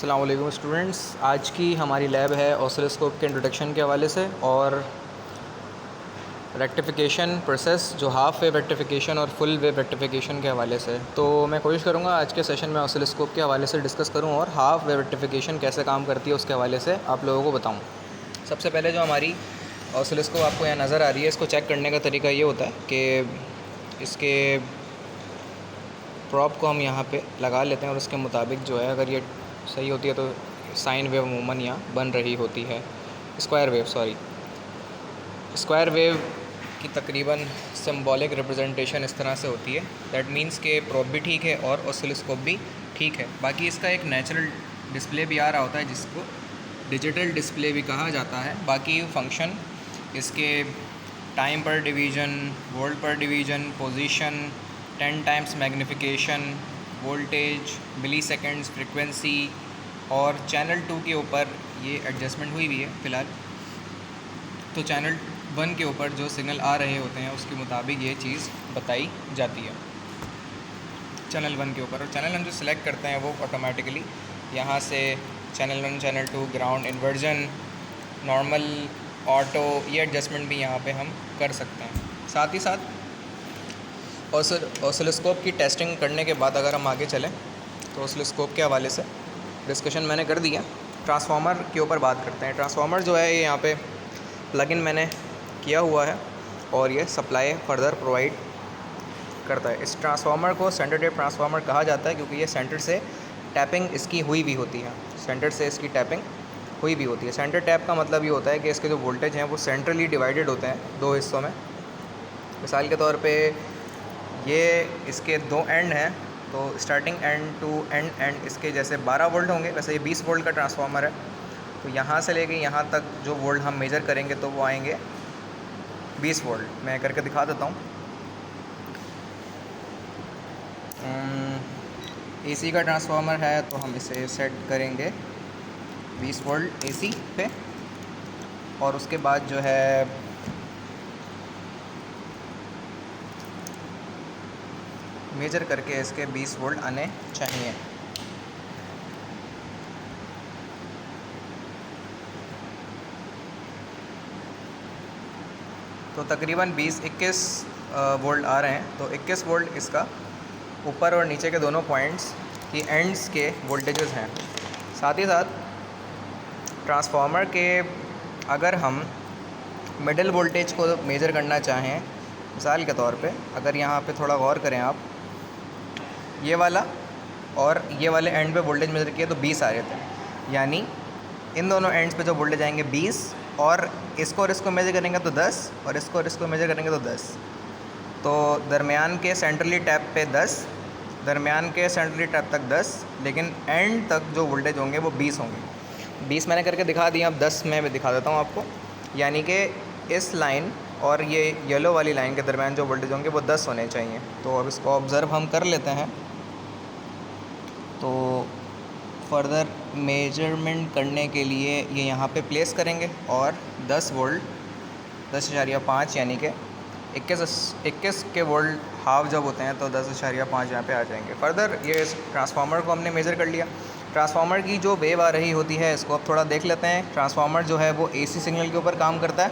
अस्सलाम वालेकुम स्टूडेंट्स। आज की हमारी लैब है ऑसिलोस्कोप के इंट्रोडक्शन के हवाले से और रेक्टिफिकेशन प्रोसेस, जो हाफ़ वेव रेक्टिफिकेशन और फुल वेव रेक्टिफिकेशन के हवाले से। तो मैं कोशिश करूँगा आज के सेशन में ऑसिलोस्कोप के हवाले से डिस्कस करूँ और हाफ़ वेव रेक्टिफिकेशन कैसे काम करती है उसके हवाले से आप लोगों को बताऊँ। सबसे पहले जो हमारी ऑसिलोस्कोप आपको यहाँ नज़र आ रही है, इसको चेक करने का तरीका ये होता है कि इसके प्रॉप को हम यहाँ पे लगा लेते हैं और उसके मुताबिक जो है, अगर ये सही होती है तो साइन वेव अमूमन यहाँ बन रही होती है। स्क्वायर वेव की तकरीबन सिंबॉलिक रिप्रेजेंटेशन इस तरह से होती है। दैट मीन्स के प्रॉप भी ठीक है और ऑसिलोस्कोप भी ठीक है। बाकी इसका एक नेचुरल डिस्प्ले भी आ रहा होता है जिसको डिजिटल डिस्प्ले भी कहा जाता है। बाकी फंक्शन इसके टाइम पर डिवीज़न, वोल्ट पर division, position, 10 times magnification, voltage, milliseconds, frequency और चैनल 2 के ऊपर ये एडजस्टमेंट हुई है फ़िलहाल। तो चैनल 1 के ऊपर जो सिग्नल आ रहे होते हैं उसके मुताबिक ये चीज़ बताई जाती है चैनल 1 के ऊपर। और चैनल हम जो सिलेक्ट करते हैं वो ऑटोमेटिकली यहाँ से channel 1, channel 2, ground, inversion, normal, auto, ये एडजस्टमेंट भी यहाँ पे हम कर सकते हैं। साथ ही साथ ऑसिलोस्कोप की टेस्टिंग करने के बाद अगर हम आगे चलें तो ऑसिलोस्कोप के हवाले से डिस्कशन मैंने कर दिया। ट्रांसफार्मर के ऊपर बात करते हैं। ट्रांसफार्मर जो है ये यहाँ पे प्लगइन मैंने किया हुआ है और ये सप्लाई फर्दर प्रोवाइड करता है। इस ट्रांसफार्मर को सेंटर टैप ट्रांसफार्मर कहा जाता है क्योंकि ये सेंटर से टैपिंग इसकी हुई भी होती है। सेंटर से इसकी टैपिंग हुई भी होती है। सेंटर टैप का मतलब ये होता है कि इसके जो वोल्टेज हैं वो सेंट्रली डिवाइडेड होते हैं दो हिस्सों में। मिसाल के तौर पे ये इसके दो एंड हैं, तो स्टार्टिंग एंड टू एंड इसके जैसे 12 वोल्ट होंगे, वैसे ये 20 वोल्ट का ट्रांसफार्मर है। तो यहाँ से लेके यहाँ तक जो वोल्ट हम मेजर करेंगे तो वो आएंगे 20 वोल्ट। मैं करके दिखा देता हूँ। एसी का ट्रांसफार्मर है तो हम इसे सेट करेंगे 20 वोल्ट एसी पे और उसके बाद जो है मेजर करके इसके 20 वोल्ट आने चाहिए। तो तकरीबन 20-21 वोल्ट आ रहे हैं। तो 21 वोल्ट इसका ऊपर और नीचे के दोनों पॉइंट्स की एंड्स के वोल्टेजेस हैं। साथ ही साथ ट्रांसफार्मर के अगर हम मिडिल वोल्टेज को मेज़र करना चाहें, मिसाल के तौर पे अगर यहाँ पे थोड़ा गौर करें आप, ये वाला और ये वाले एंड पे वोल्टेज मेज़र किया तो 20 आ रहे थे। यानी इन दोनों एंड्स पे जो वोल्टेज आएंगे 20 और इसको मेज़र करेंगे तो 10 और इसको मेज़र करेंगे तो 10। तो दरमियान के सेंट्रली टैप पे 10, दरमियान के सेंट्रली टैप तक 10, लेकिन एंड तक जो वोल्टेज होंगे वो 20 होंगे। 20 मैंने करके दिखा दिया, अब 10 मैं भी दिखा देता हूँ आपको। यानी कि इस लाइन और ये येलो वाली लाइन के दरमियान जो वोल्टेज होंगे वो 10 होने चाहिए। तो अब इसको ऑब्ज़र्व हम कर लेते हैं। तो फर्दर मेजरमेंट करने के लिए ये यहाँ पे प्लेस करेंगे और 10 वोल्ट 10.5 यानी कि 21 के वोल्ट हाफ जब होते हैं तो 10.5 यहाँ पे आ जाएंगे। फर्दर ये ट्रांसफार्मर को हमने मेज़र कर लिया। ट्रांसफार्मर की जो वेव आ रही होती है इसको अब थोड़ा देख लेते हैं। ट्रांसफार्मर जो है वो एसी सिग्नल के ऊपर काम करता है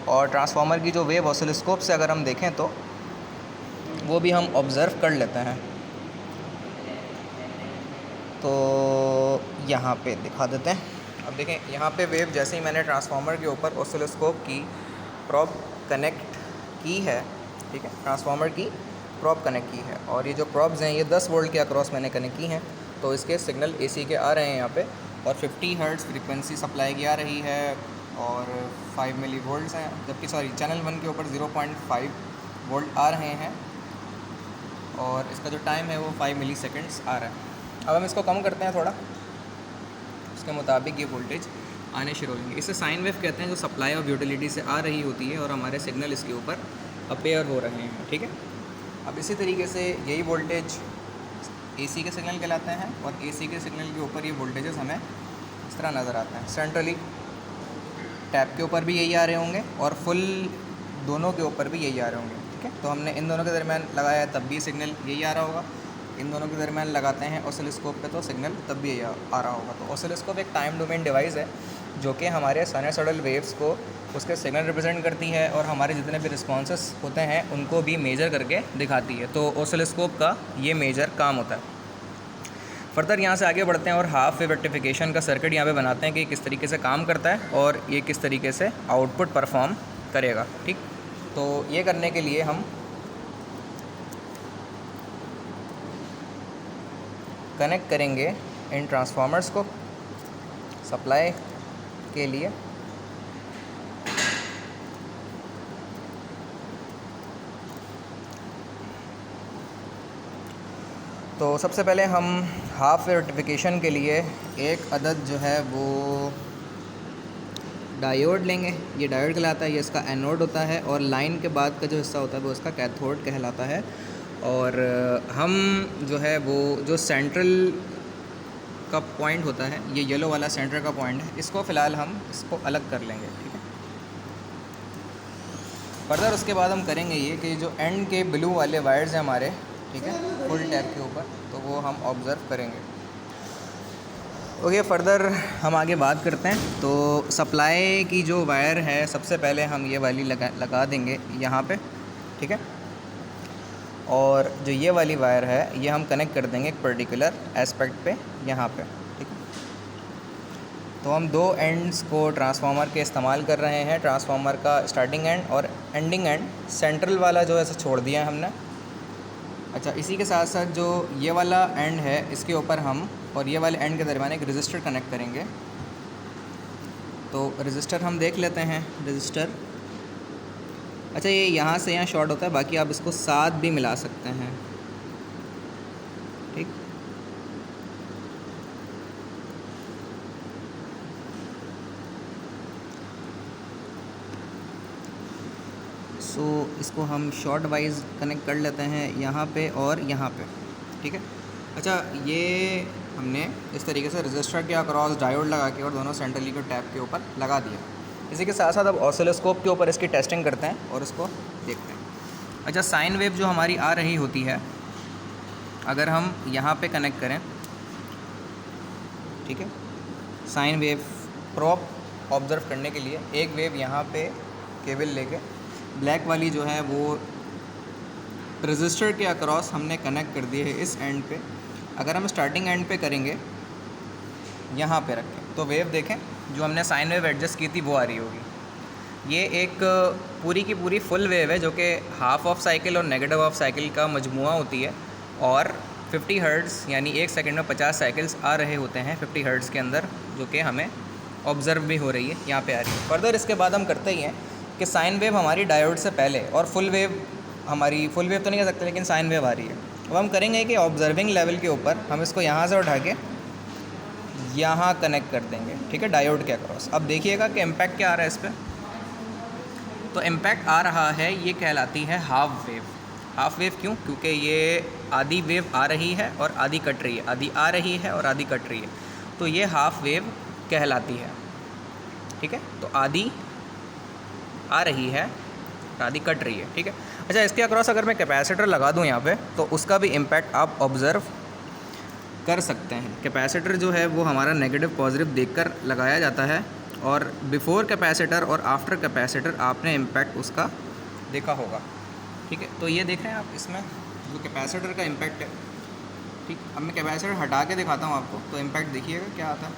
और ट्रांसफार्मर की जो वेव ऑसिलोस्कोप से अगर हम देखें तो वो भी हम ऑब्ज़र्व कर लेते हैं। तो यहाँ पे दिखा देते हैं। अब देखें यहाँ पे वेव जैसे ही मैंने ट्रांसफार्मर के ऊपर ऑसिलोस्कोप की प्रॉब कनेक्ट की है, ठीक है, ट्रांसफार्मर की प्रॉब कनेक्ट की है और ये जो प्रॉब्स हैं ये 10 वोल्ट के अक्रॉस मैंने कनेक्ट की हैं। तो इसके सिग्नल एसी के आ रहे हैं यहाँ पे और 50 हर्ट्ज़ फ्रीक्वेंसी सप्लाई की आ रही है और 5 मिली वोल्ट्स हैं, जबकि चैनल 1 के ऊपर 0.5 वोल्ट आ रहे हैं और इसका जो टाइम है वो 5 मिली सेकेंड्स आ रहा है। अब हम इसको कम करते हैं थोड़ा, उसके मुताबिक ये वोल्टेज आने शुरू होंगे। इसे साइन वेव कहते हैं, जो सप्लाई ऑफ यूटिलिटी से आ रही होती है और हमारे सिग्नल इसके ऊपर अपेयर हो रहे हैं, ठीक है। अब इसी तरीके से यही वोल्टेज एसी के सिग्नल कहलाते हैं और एसी के सिग्नल के ऊपर ये वोल्टेजेस हमें इस तरह नज़र आते हैं। सेंट्रली टैप के ऊपर भी यही आ रहे होंगे और फुल दोनों के ऊपर भी यही आ रहे होंगे, ठीक है। तो हमने इन दोनों के दरमियान लगाया है तब भी सिग्नल यही आ रहा होगा। इन दोनों के दरमियान लगाते हैं ऑसिलोस्कोप पे तो सिग्नल तब भी ये आ रहा होगा। तो ऑसिलोस्कोप एक टाइम डोमेन डिवाइस है जो कि हमारे साइनसॉइडल वेव्स को उसके सिग्नल रिप्रेजेंट करती है और हमारे जितने भी रिस्पॉन्सेस होते हैं उनको भी मेजर करके दिखाती है। तो ऑसिलोस्कोप का ये मेजर काम होता है। फर्दर यहाँ से आगे बढ़ते हैं और हाफ वेव रेक्टिफिकेशन का सर्किट यहाँ पे बनाते हैं कि किस तरीके से काम करता है और ये किस तरीके से आउटपुट परफॉर्म करेगा। ठीक, तो ये करने के लिए हम कनेक्ट करेंगे इन ट्रांसफार्मर्स को सप्लाई के लिए। तो सबसे पहले हम हाफ वेव रेक्टिफिकेशन के लिए एक अदद जो है वो डायोड लेंगे। ये डायोड कहलाता है, ये इसका एनोड होता है और लाइन के बाद का जो हिस्सा होता है वो इसका कैथोड कहलाता है। और हम जो है वो जो सेंट्रल का पॉइंट होता है, ये येलो वाला सेंटर का पॉइंट है, इसको फ़िलहाल हम इसको अलग कर लेंगे। ठीक है, फर्दर उसके बाद हम करेंगे ये कि जो एंड के ब्लू वाले वायर्स हैं हमारे, ठीक है, फुल टैप के ऊपर, तो वो हम ऑब्ज़र्व करेंगे। ओके, फर्दर हम आगे बात करते हैं। तो सप्लाई की जो वायर है सबसे पहले हम ये वाली लगा देंगे यहाँ पे। ठीक है, और जो ये वाली वायर है ये हम कनेक्ट कर देंगे एक पर्टिकुलर एस्पेक्ट पे यहाँ पे। ठीक है, तो हम दो एंड्स को ट्रांसफार्मर के इस्तेमाल कर रहे हैं। ट्रांसफार्मर का स्टार्टिंग एंड और एंडिंग एंड, सेंट्रल वाला जो है ऐसा छोड़ दिया है हमने। अच्छा, इसी के साथ साथ जो ये वाला एंड है इसके ऊपर हम और ये वाले एंड के दरमियान एक रजिस्टर कनेक्ट करेंगे। तो रजिस्टर हम देख लेते हैं। रजिस्टर, अच्छा, ये यहाँ से यहाँ शॉर्ट होता है, बाकी आप इसको साथ भी मिला सकते हैं। ठीक, सो इसको हम शॉर्ट वाइज कनेक्ट कर लेते हैं यहाँ पे और यहाँ पे। ठीक है, अच्छा, ये हमने इस तरीके से रजिस्टर के अक्रॉस डायोड लगा के और दोनों सेंट्रली को टैप के ऊपर लगा दिया। इसी के साथ साथ अब ऑसिलोस्कोप के ऊपर इसकी टेस्टिंग करते हैं और उसको देखते हैं। अच्छा, साइन वेव जो हमारी आ रही होती है, अगर हम यहाँ पे कनेक्ट करें, ठीक है, साइन वेव प्रॉप ऑब्ज़र्व करने के लिए एक वेव यहाँ पे केबल लेके ब्लैक वाली जो है वो रजिस्टर के अक्रॉस हमने कनेक्ट कर दी है इस एंड पे। अगर हम स्टार्टिंग एंड पे करेंगे, यहाँ पे रखें, तो वेव देखें जो हमने साइन वेव एडजस्ट की थी वो आ रही होगी। ये एक पूरी की पूरी फुल वेव है जो कि हाफ ऑफ साइकिल और नेगेटिव ऑफ साइकिल का मजमुआ होती है और 50 हर्ट्ज़ यानी 1 सेकंड में 50 साइकिल्स आ रहे होते हैं 50 हर्ट्ज़ के अंदर, जो कि हमें ऑब्ज़र्व भी हो रही है, यहाँ पे आ रही है। फर्दर इसके बाद हम करते ही हैं कि साइन वेव हमारी डायोड से पहले और फुल वेव हमारी, फुल वेव तो नहीं कह सकते लेकिन साइन वेव आ रही है। अब हम करेंगे कि ऑब्ज़र्विंग लेवल के ऊपर हम इसको यहाँ से उठा के यहाँ कनेक्ट कर देंगे। ठीक है, डायोड के अक्रॉस। अब देखिएगा कि इम्पैक्ट क्या आ रहा है इस पर। तो इम्पैक्ट आ रहा है, ये कहलाती है हाफ वेव। हाफ वेव क्यों? क्योंकि ये आधी वेव आ रही है और आधी कट रही है, आधी आ रही है और आधी कट रही है, तो ये हाफ वेव कहलाती है। ठीक है, तो आधी आ रही है, आधी कट रही है। ठीक है, अच्छा, इसके अक्रॉस अगर मैं कैपेसिटर लगा दूं यहाँ पे, तो उसका भी इम्पैक्ट आप ऑब्ज़र्व कर सकते हैं। कैपेसिटर जो है वो हमारा नेगेटिव पॉजिटिव देखकर लगाया जाता है और बिफ़ोर कैपेसिटर और आफ्टर कैपेसिटर आपने इम्पैक्ट उसका देखा होगा। ठीक है, तो ये देख रहे हैं आप इसमें जो कैपेसिटर का इम्पैक्ट है। ठीक, अब मैं कैपेसिटर हटा के दिखाता हूँ आपको, तो इम्पैक्ट देखिएगा क्या आता है।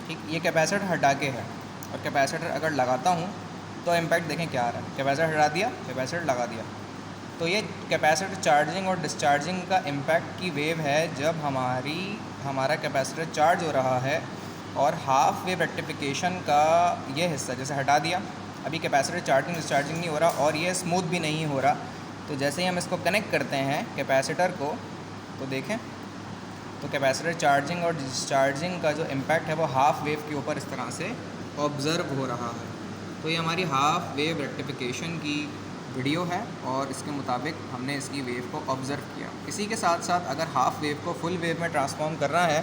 ठीक, ये कैपेसिटर हटा के है और कैपेसिटर अगर लगाता हूँ तो इम्पैक्ट देखें क्या आ रहा है। कैपेसिटर हटा दिया, कैपेसिटर लगा दिया, तो ये कैपेसिटर चार्जिंग और डिस्चार्जिंग का इम्पैक्ट की वेव है जब हमारा कैपेसिटर चार्ज हो रहा है और हाफ वेव रेक्टिफिकेशन का ये हिस्सा जैसे हटा दिया, अभी कैपेसिटर चार्जिंग डिस्चार्जिंग नहीं हो रहा और ये स्मूथ भी नहीं हो रहा। तो जैसे ही हम इसको कनेक्ट करते हैं कैपेसिटर को, तो देखें तो कैपेसिटर चार्जिंग और डिस्चार्जिंग का जो इम्पैक्ट है वो हाफ वेव के ऊपर इस तरह से ऑब्ज़र्व हो रहा है। तो ये हमारी हाफ वेव रेक्टिफिकेशन की वीडियो है और इसके मुताबिक हमने इसकी वेव को ऑब्ज़र्व किया। इसी के साथ साथ अगर हाफ वेव को फुल वेव में ट्रांसफॉर्म करना है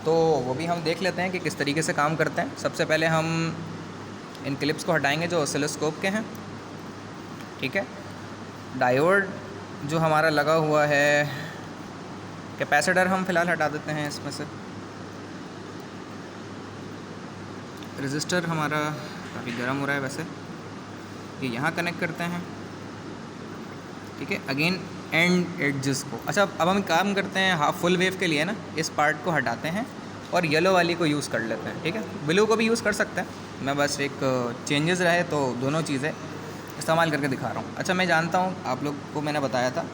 तो वो भी हम देख लेते हैं कि किस तरीके से काम करते हैं। सबसे पहले हम इन क्लिप्स को हटाएंगे जो ऑसिलोस्कोप के हैं। ठीक है, डायोड जो हमारा लगा हुआ है कैपेसिटर हम फ़िलहाल हटा देते हैं इसमें से। रेजिस्टर हमारा काफ़ी गर्म हो रहा है वैसे, ये यहाँ कनेक्ट करते हैं, ठीक है। अगेन एंड एडजस को, अच्छा अब हम काम करते हैं हाफ फुल वेव के लिए ना, इस पार्ट को हटाते हैं और येलो वाली को यूज़ कर लेते हैं, ठीक है। ब्लू को भी यूज़ कर सकते हैं, मैं बस एक चेंजेस रहे तो दोनों चीज़ें इस्तेमाल करके दिखा रहा हूँ। अच्छा मैं जानता हूँ, आप लोग को मैंने बताया था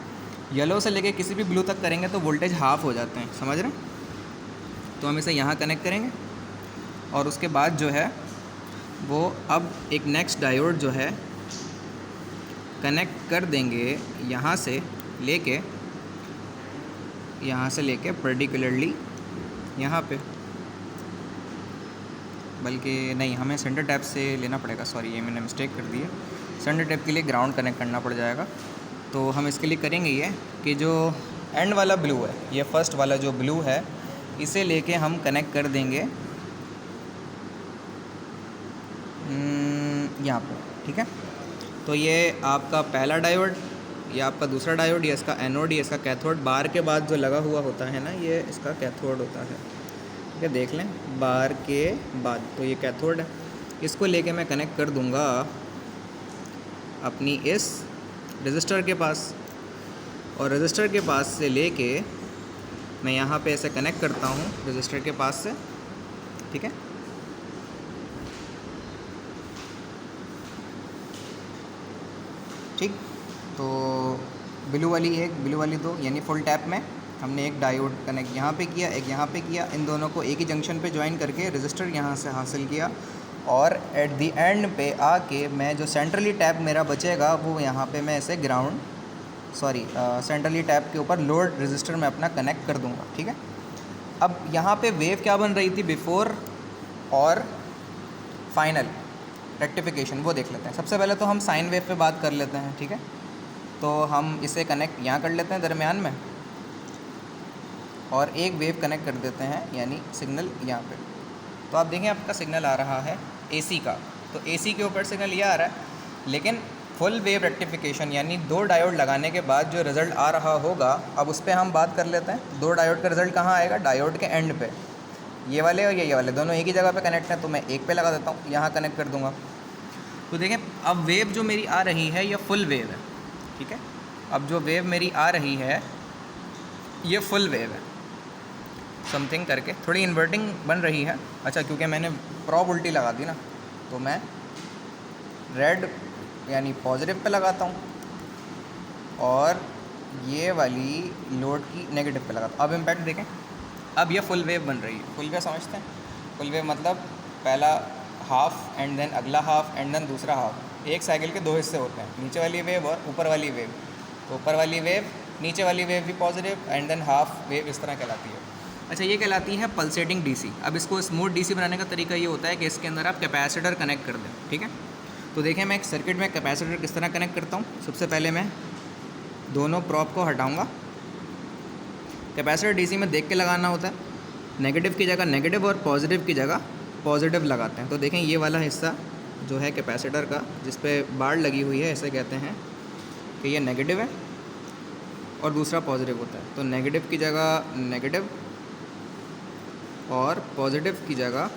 येलो से लेके किसी भी ब्लू तक करेंगे तो वोल्टेज हाफ़ हो जाते हैं, समझ रहे हैं। तो हम इसे यहाँ कनेक्ट करेंगे और उसके बाद जो है वो अब एक नेक्स्ट डायोड जो है कनेक्ट कर देंगे यहाँ से लेके पर्टिकुलरली यहाँ पे, बल्कि नहीं हमें सेंटर टैप से लेना पड़ेगा, सॉरी ये मैंने मिस्टेक कर दी है। सेंटर टैप के लिए ग्राउंड कनेक्ट करना पड़ जाएगा। तो हम इसके लिए करेंगे ये कि जो एंड वाला ब्लू है, ये फर्स्ट वाला जो ब्लू है, इसे लेके हम कनेक्ट कर देंगे यहाँ पे, ठीक है। तो ये आपका पहला डायोड, ये आपका दूसरा डायोड, ये इसका एनोड, ये इसका कैथोड। बार के बाद जो लगा हुआ होता है ना, ये इसका कैथोड होता है, ठीक है। देख लें बार के बाद, तो ये कैथोड है। इसको लेके मैं कनेक्ट कर दूँगा अपनी इस रजिस्टर के पास, और रजिस्टर के पास से लेके मैं यहाँ पे ऐसे कनेक्ट करता हूँ रजिस्टर के पास से, ठीक है। ठीक, तो ब्लू वाली एक, ब्लू वाली दो, यानी फुल टैप में हमने एक डायोड कनेक्ट यहाँ पे किया, एक यहाँ पे किया, इन दोनों को एक ही जंक्शन पे ज्वाइन करके रजिस्टर यहाँ से हासिल किया। और एट दी एंड पे आके मैं जो सेंट्रली टैप मेरा बचेगा वो यहाँ पे मैं ऐसे ग्राउंड, सॉरी सेंट्रली टैप के ऊपर लोड रजिस्टर में अपना कनेक्ट कर दूँगा, ठीक है। अब यहाँ पे वेव क्या बन रही थी बिफ़ोर और फाइनल रेक्टिफिकेशन, वो देख लेते हैं। सबसे पहले तो हम साइन वेव पे बात कर लेते हैं, ठीक है। तो हम इसे कनेक्ट यहाँ कर लेते हैं दरमियान में, और एक वेव कनेक्ट कर देते हैं, यानी सिग्नल यहाँ पे। तो आप देखें आपका सिग्नल आ रहा है एसी का, तो एसी के ऊपर सिग्नल ये आ रहा है, लेकिन फुल वेव रेक्टिफिकेशन यानी दो डायोड लगाने के बाद जो रिज़ल्ट आ रहा होगा, अब उस पर हम बात कर लेते हैं। दो डायोड का रिज़ल्ट कहाँ आएगा, डायोड के एंड पे, ये वाले और ये वाले दोनों एक ही जगह पे कनेक्ट हैं, तो मैं एक पे लगा देता हूँ, यहाँ कनेक्ट कर दूँगा। तो देखें अब वेव जो मेरी आ रही है ये फुल वेव है, ठीक है। अब जो वेव मेरी आ रही है ये फुल वेव है, समथिंग करके थोड़ी इन्वर्टिंग बन रही है। अच्छा क्योंकि मैंने प्रॉब उल्टी लगा दी ना, तो मैं रेड यानी पॉजिटिव पे लगाता हूँ और ये वाली लोड की नेगेटिव पे लगाता हूँ। अब इम्पैक्ट देखें, अब ये फुल वेव बन रही है। फुल वेव समझते हैं, फुल वेव मतलब पहला हाफ एंड देन अगला हाफ एंड देन दूसरा हाफ। एक साइकिल के दो हिस्से होते हैं, नीचे वाली वेव और ऊपर वाली वेव। तो ऊपर वाली वेव, नीचे वाली वेव भी positive and than half wave इस तरह कहलाती है। अच्छा ये कहलाती है पल्सेटिंग डीसी। अब इसको स्मूथ डीसी बनाने का तरीका ये होता है कि इसके अंदर आप कैपेसिटर कनेक्ट कर दें, ठीक है। तो देखें मैं एक सर्किट में कैपेसिटर किस तरह कनेक्ट करता हूँ। सबसे पहले मैं दोनों प्रॉप को हटाऊँगा। कैपेसिटर डीसी में देख के लगाना होता है, नेगेटिव की जगह नेगेटिव और पॉजिटिव की जगह पॉजिटिव लगाते हैं। तो देखें ये वाला हिस्सा जो है कैपेसिटर का, जिस पे बाड़ लगी हुई है, ऐसे कहते हैं कि ये नेगेटिव है और दूसरा पॉजिटिव होता है। तो नेगेटिव की जगह नेगेटिव और पॉजिटिव की जगह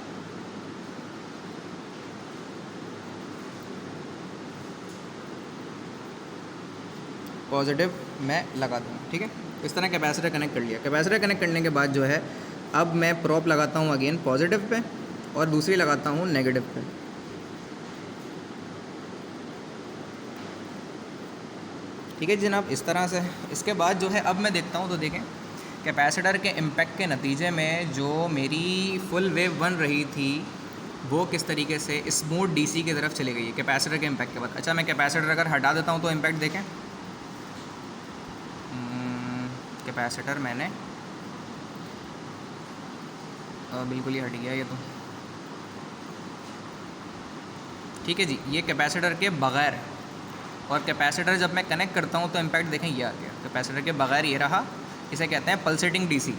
पॉजिटिव मैं लगा दूँ, ठीक है। इस तरह कैपेसिटर कनेक्ट कर लिया। कैपेसिटर कनेक्ट करने के बाद जो है अब मैं प्रॉप लगाता हूँ अगेन पॉजिटिव पे और दूसरी लगाता हूँ नेगेटिव पे। ठीक है जनाब, इस तरह से। इसके बाद जो है अब मैं देखता हूँ, तो देखें कैपेसिटर के इम्पैक्ट के नतीजे में जो मेरी फुल वेव बन रही थी वो किस तरीके से स्मूथ डीसी की तरफ चली गई है कैपेसिटर के इम्पैक्ट के बाद। अच्छा मैं कैपेसिटर अगर हटा देता हूँ तो इम्पैक्ट देखें, कैपेसिटर मैंने बिल्कुल ही हट गया ये तो, ठीक है जी। ये कैपेसिटर के बग़ैर है, और कैपेसिटर जब मैं कनेक्ट करता हूँ तो इम्पैक्ट देखें ये आ गया। कैपेसिटर के बग़ैर ये रहा, इसे कहते हैं पल्सेटिंग डीसी,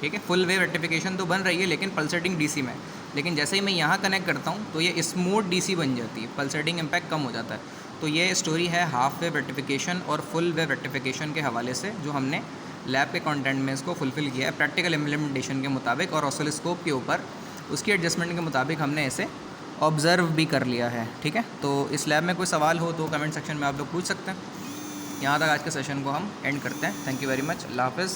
ठीक है। फुल वेव रेक्टिफिकेशन तो बन रही है लेकिन पल्सेटिंग डीसी में, लेकिन जैसे ही मैं यहाँ कनेक्ट करता हूँ तो ये स्मूथ डीसी बन जाती है, पल्सेटिंग इम्पैक्ट कम हो जाता है। तो ये स्टोरी है हाफ वेव रेक्टिफिकेशन और फुल वेव रेक्टिफिकेशन के हवाले से, जो हमने लैब के कंटेंट में इसको फुलफ़िल किया है प्रैक्टिकल इम्प्लीमेंटेशन के मुताबिक, और ऑसिलोस्कोप के ऊपर उसकी एडजस्टमेंट के मुताबिक हमने इसे ऑब्ज़र्व भी कर लिया है। ठीक है, तो इस लैब में कोई सवाल हो तो कमेंट सेक्शन में आप लोग पूछ सकते हैं। यहाँ तक आज के सेशन को हम एंड करते हैं। Thank you very much. अल्लाह हाफ़िज़।